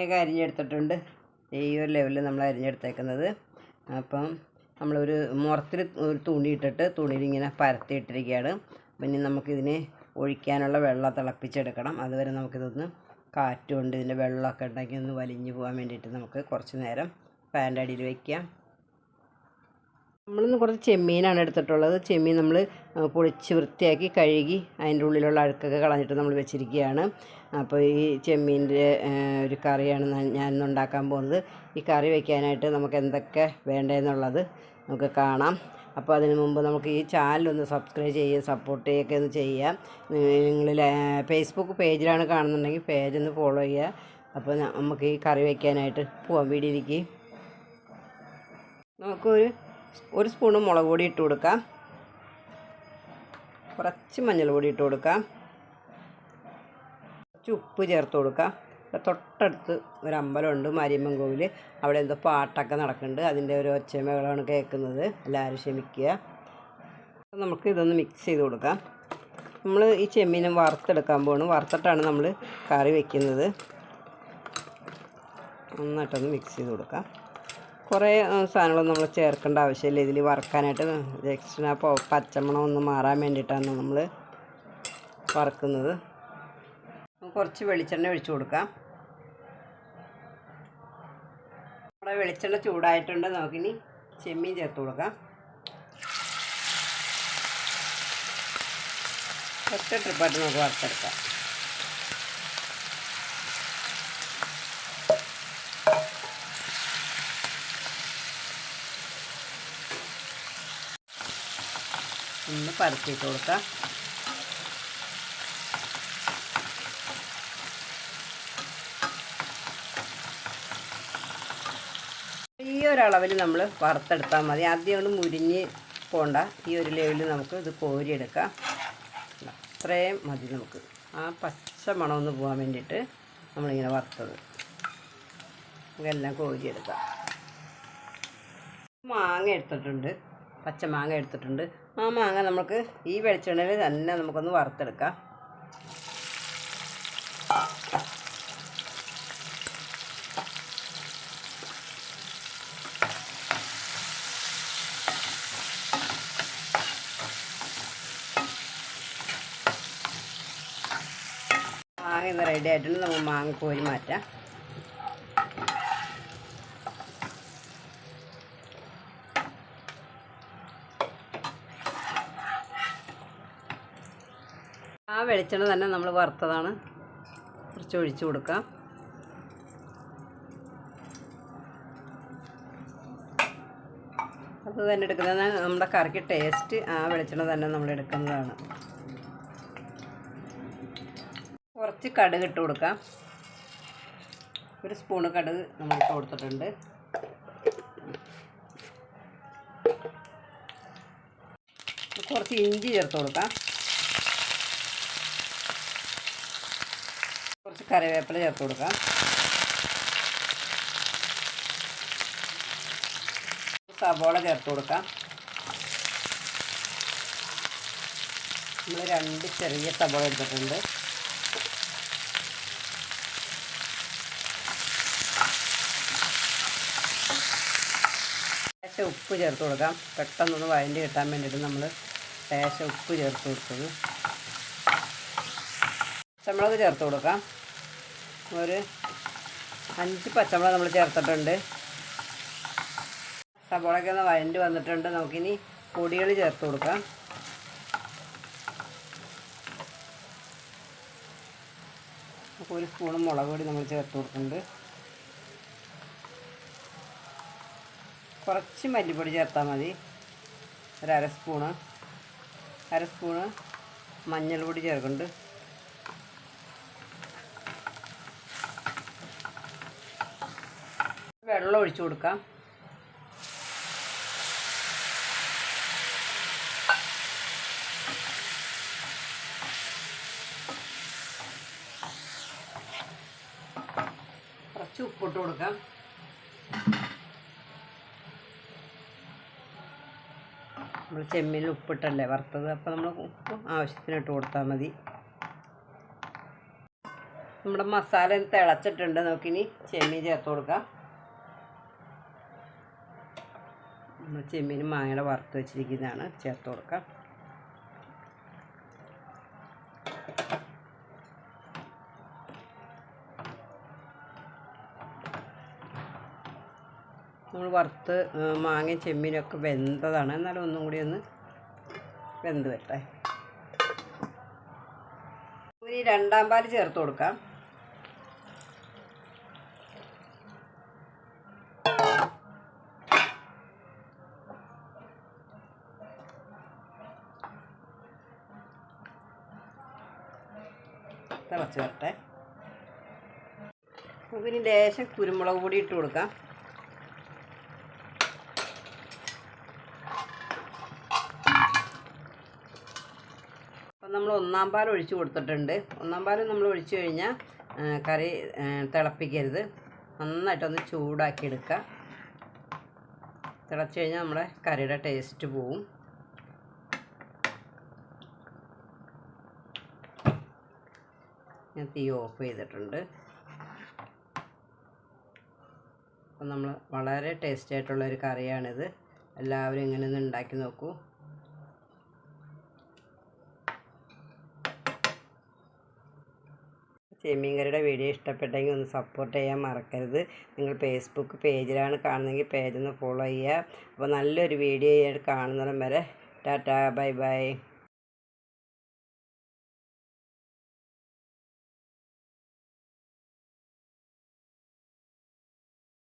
മാങ്ങയൊക്കെ അരിഞ്ഞെടുത്തിട്ടുണ്ട്. ഈ ഒരു ലെവലിൽ നമ്മൾ അരിഞ്ഞെടുത്തേക്കുന്നത്. അപ്പം നമ്മളൊരു മുറത്തിൽ ഒരു തുണി ഇട്ടിട്ട് തുണിയിൽ ഇങ്ങനെ പരത്തിയിട്ടിരിക്കുകയാണ്. പിന്നെ നമുക്കിതിന് ഒഴിക്കാനുള്ള വെള്ളം തിളപ്പിച്ചെടുക്കണം. അതുവരെ നമുക്കിതൊന്ന് കാറ്റുകൊണ്ട് ഇതിൻ്റെ വെള്ളമൊക്കെ ഉണ്ടെങ്കിൽ ഒന്ന് വലിഞ്ഞു പോകാൻ വേണ്ടിയിട്ട് നമുക്ക് കുറച്ച് നേരം ഫാനിൻ്റെ അടിയിൽ വയ്ക്കാം. നമ്മളിന്ന് കുറച്ച് ചെമ്മീനാണ് എടുത്തിട്ടുള്ളത്. ചെമ്മീൻ നമ്മൾ പൊളിച്ച് വൃത്തിയാക്കി കഴുകി അതിൻ്റെ ഉള്ളിലുള്ള അഴുക്കൊക്കെ കളഞ്ഞിട്ട് നമ്മൾ വെച്ചിരിക്കുകയാണ്. അപ്പോൾ ഈ ചെമ്മീൻ്റെ ഒരു കറിയാണ് ഞാനിന്ന് ഉണ്ടാക്കാൻ പോകുന്നത്. ഈ കറി വയ്ക്കാനായിട്ട് നമുക്ക് എന്തൊക്കെ വേണ്ടതെന്നുള്ളത് നമുക്ക് കാണാം. അപ്പോൾ അതിന് മുമ്പ് നമുക്ക് ഈ ചാനലൊന്ന് സബ്സ്ക്രൈബ് ചെയ്യുക, സപ്പോർട്ട് ചെയ്യുകയൊക്കെ ഒന്ന് ചെയ്യാം. നിങ്ങൾ ഫേസ്ബുക്ക് പേജിലാണ് കാണുന്നുണ്ടെങ്കിൽ പേജൊന്ന് ഫോളോ ചെയ്യുക. അപ്പോൾ നമുക്ക് ഈ കറി വയ്ക്കാനായിട്ട് പോകാൻ വീടിലേക്ക്. ഒരു സ്പൂണ് മുളക് പൊടി ഇട്ട് കൊടുക്കാം. കുറച്ച് മഞ്ഞൾ പൊടി ഇട്ട് കൊടുക്കാം. കുറച്ച് ഉപ്പ് ചേർത്ത് കൊടുക്കാം. തൊട്ടടുത്ത് ഒരു അമ്പലമുണ്ട്, മാരിയമ്മൻ കോവിൽ. അവിടെ എന്തോ പാട്ടൊക്കെ നടക്കുന്നുണ്ട്. അതിൻ്റെ ഒരു ഒച്ചമകളാണ് കേൾക്കുന്നത്. എല്ലാവരും ക്ഷമിക്കുക. അപ്പോൾ നമുക്ക് ഇതൊന്ന് മിക്സ് ചെയ്ത് കൊടുക്കാം. നമ്മൾ ഈ ചെമ്മീനും വറുത്തെടുക്കാൻ പോകണം. വറുത്തിട്ടാണ് നമ്മൾ കറി വയ്ക്കുന്നത്. നന്നായിട്ടൊന്ന് മിക്സ് ചെയ്ത് കൊടുക്കാം. കുറേ സാധനങ്ങളൊന്നും നമ്മൾ ചേർക്കേണ്ട ആവശ്യമില്ല ഇതിൽ വറുക്കാനായിട്ട്. എക്സ്ട്രാ പച്ചമണം ഒന്ന് മാറാൻ വേണ്ടിയിട്ടാണ് നമ്മൾ വറുക്കുന്നത്. കുറച്ച് വെളിച്ചെണ്ണ ഒഴിച്ച് കൊടുക്കാം. നമ്മുടെ വെളിച്ചെണ്ണ ചൂടായിട്ടുണ്ട്. നമുക്കിനി ചെമ്മീൻ ചേർത്ത് കൊടുക്കാം. ഒറ്റ ട്രിപ്പായിട്ട് നമുക്ക് വറുത്തെടുക്കാം. ഒന്ന് പരത്തിയിട്ട് കൊടുക്കാം. ഈ ഒരളവിൽ നമ്മൾ വറുത്തെടുത്താൽ മതി. ആദ്യം ഒന്ന് മുരിഞ്ഞ് പോണ്ട. ഈ ഒരു ലെവലിൽ നമുക്ക് ഇത് കോരിയെടുക്കാം. അത്രയും മതി. നമുക്ക് ആ പച്ച മണമൊന്ന് പോകാൻ വേണ്ടിയിട്ട് നമ്മളിങ്ങനെ വറുത്തത് ഇതെല്ലാം കോരിയെടുക്കാം. മാങ്ങ എടുത്തിട്ടുണ്ട്, പച്ച മാങ്ങ എടുത്തിട്ടുണ്ട്. ആ മാങ്ങ നമുക്ക് ഈ വെളിച്ചെണ്ണയിൽ തന്നെ നമുക്കൊന്ന് വറുത്തെടുക്കാം. മാങ്ങ ഇന്ന് റെഡി ആയിട്ടുണ്ട്. നമുക്ക് മാങ്ങ കോരി മാറ്റാം. ആ വെളിച്ചെണ്ണ തന്നെ നമ്മൾ വറുത്തതാണ്. കുറച്ച് ഒഴിച്ചു കൊടുക്കാം. അത് തന്നെ എടുക്കുന്നത് നമ്മുടെ കറിക്ക് ടേസ്റ്റ്. ആ വെളിച്ചെണ്ണ തന്നെ നമ്മൾ എടുക്കുന്നതാണ്. കുറച്ച് കടുക് ഇട്ട് കൊടുക്കാം. ഒരു സ്പൂണ് കടുക് നമ്മൾ ഇട്ട് കൊടുത്തിട്ടുണ്ട്. കുറച്ച് ഇഞ്ചി ചേർത്ത് കൊടുക്കാം. കുറച്ച് കറിവേപ്പില ചേർത്ത് കൊടുക്കാം. സവോള ചേർത്ത് കൊടുക്കാം. നമ്മൾ 2 ചെറിയ സവോള എടുത്തിട്ടുണ്ട്. ലേശം ഉപ്പ് ചേർത്ത് കൊടുക്കാം. പെട്ടെന്നൊന്ന് വഴണ്ടി കിട്ടാൻ വേണ്ടിയിട്ട് നമ്മൾ ലേശം ഉപ്പ് ചേർത്ത് കൊടുത്തത്. പച്ചമുളക് ചേർത്ത് കൊടുക്കാം. ഒരു 5 പച്ചമുളക് നമ്മൾ ചേർത്തിട്ടുണ്ട്. സവോളയൊക്കെ ഒന്ന് വഴണ്ടി വന്നിട്ടുണ്ട്. നമുക്കിനി പൊടികൾ ചേർത്ത് കൊടുക്കാം. ഒരു സ്പൂണ് മുളക് പൊടി നമ്മൾ ചേർത്ത് കൊടുക്കുന്നുണ്ട്. കുറച്ച് മല്ലിപ്പൊടി ചേർത്താൽ മതി. അര സ്പൂണ് മഞ്ഞൾ പൊടി ചേർക്കുന്നുണ്ട്. വെള്ളം ഒഴിച്ചു കൊടുക്കാം. കുറച്ച് ഉപ്പിട്ട് കൊടുക്കാം. നമ്മൾ ചെമ്മീനിൽ ഉപ്പിട്ടല്ലേ വറുത്തത്. അപ്പോൾ നമ്മൾ ഉപ്പ് ആവശ്യത്തിന് ഇട്ട് കൊടുത്താൽ മതി. നമ്മുടെ മസാല തിളച്ചിട്ടുണ്ട്. നോക്കിനി ചെമ്മീൻ ചേർത്ത് കൊടുക്കാം. നമ്മൾ ചെമ്മീൻ മാങ്ങയുടെ വറുത്ത് വെച്ചിരിക്കുന്നതാണ്, ചേർത്ത് കൊടുക്കാം. നമ്മൾ വറുത്ത് മാങ്ങയും ചെമ്മീനൊക്കെ വെന്തതാണ്, എന്നാലും ഒന്നും കൂടി ഒന്ന് വെന്ത് വരട്ടെ. ഇനി രണ്ടാം പാൽ ചേർത്ത് കൊടുക്കാം. തിളച്ച് വരട്ടെ. നമുക്കിനി ലേശം കുരുമുളക് പൊടി ഇട്ട് കൊടുക്കാം. അപ്പം നമ്മൾ ഒന്നാം പാൽ ഒഴിച്ച് കൊടുത്തിട്ടുണ്ട്. ഒന്നാം പാൽ നമ്മൾ ഒഴിച്ച് കഴിഞ്ഞാൽ കറി തിളപ്പിക്കരുത്, നന്നായിട്ടൊന്ന് ചൂടാക്കി എടുക്കുക. തിളച്ച് കഴിഞ്ഞാൽ നമ്മുടെ കറിയുടെ ടേസ്റ്റ് പോവും. ഞാൻ തീ ഓഫ് ചെയ്തിട്ടുണ്ട്. അപ്പം നമ്മൾ വളരെ ടേസ്റ്റി ആയിട്ടുള്ളൊരു കറിയാണിത്. എല്ലാവരും ഇങ്ങനെ ഒന്ന് ഉണ്ടാക്കി നോക്കൂ. ചെമ്മീൻ കറിയുടെ വീഡിയോ ഇഷ്ടപ്പെട്ടെങ്കിൽ ഒന്ന് സപ്പോർട്ട് ചെയ്യാൻ മറക്കരുത്. നിങ്ങൾ ഫേസ്ബുക്ക് പേജിലാണ് കാണുന്നതെങ്കിൽ പേജൊന്ന് ഫോളോ ചെയ്യുക. അപ്പോൾ നല്ലൊരു വീഡിയോ ആയിട്ട് കാണുന്നിടം വരെ ടാറ്റാ, ബൈ ബൈ.